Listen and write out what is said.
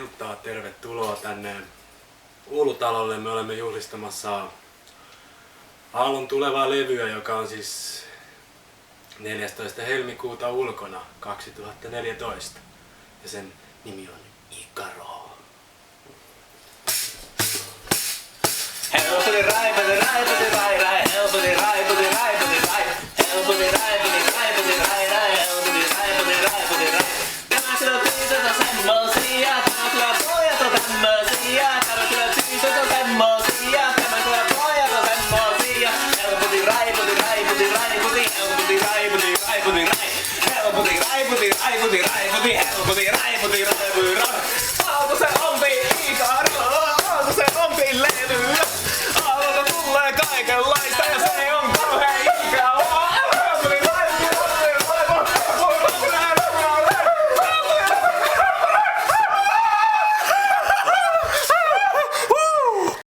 iltaa, tervetuloa tänne Uulutalolle. Me olemme juhlistamassa Aallon tulevaa levyä, joka on siis 14. helmikuuta ulkona 2014. Ja sen nimi on Ikaro. Helpoti raipoti raipoti rai rai, helpoti raipoti raipoti rai, helpoti raipoti raipoti rai rai, helpoti raipoti raipoti rai. Tämä kyllä tytöt on semmosia, tämä kyllä pojat on tämmösiä, tämä kyllä tytöt on semmosia, tämä kyllä pojat on semmosia. Helpoti raipoti raipoti raipoti, helpoti raipoti raipoti rai, helpoti raipoti raipoti raipoti, helpoti raipoti raipoti rai. Aalto se ompi Ikaro, aalto se ompi levy.